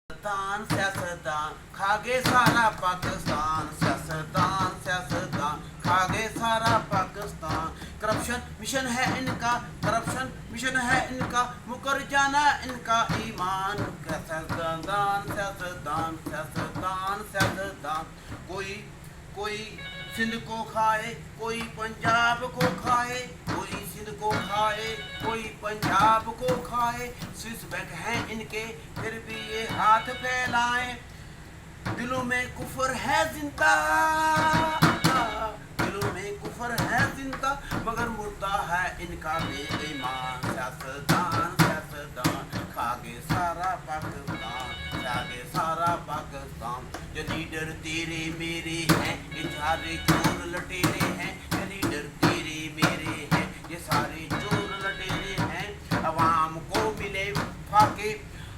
सियासतदान सियासतदान खा गए सारा पाकिस्तान। सियासतदान सियासतदान खा गए सारा पाकिस्तान। करप्शन मिशन है इनका, करप्शन मिशन है इनका, मुकर जाना इनका ईमान। सियासतदान सियासतदान सियासतदान सियासतदान। कोई सिंध को खाए, कोई पंजाब को खाए, कोई सिंध को खाए, कोई पंजाब को खाए। स्विस बैंक हैं इनके, फिर भी ये हाथ फैलाएं। दिलों में कुफर है जिंदा, दिलों में कुफर है जिंदा, मगर मुर्दा है इनका बेईमान। सियासतदान सियासतदान खा गए सारा पाकिस्तान, खा गए सारा पाकिस्तान। ये लीडर तेरे मेरे हैं, ये सारे चोर लटेरे हैं। ये लीडर तेरे मेरे हैं, ये सारे चोर लटेरे हैं। अवाम को मिले फाके,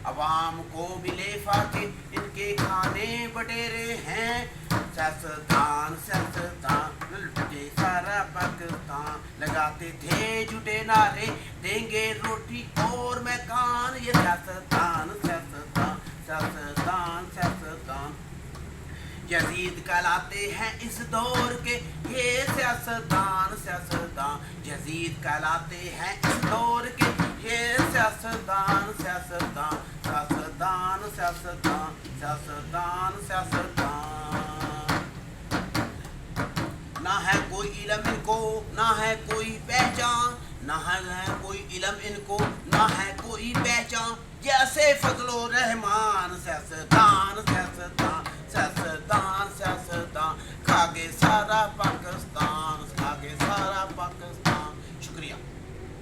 अवाम को मिले फाके, इनके खाने बटेरे हैं। सियासतदान सियासतदान लुटे सारा पाकिस्तान। लगाते थे झूठे नारे, देंगे रोटी और मकान। ये सियासतदान सियासतदान सियासतदान सियासतदान। यजीद कहलाते हैं इस दौर के, ये सियासतदान सियासतदान। यजीद कहलाते हैं इस दौर के, ये सियासतदान सियासतदान सियासतदान सियासतदान सियासतदान सियासतदान। ना है कोई इल्म इनको, ना है कोई पहचान, ना है कोई इल्म इनको, ना है कोई पहचान। जैसे फजलो रहमान। सियासतदान सियासतदान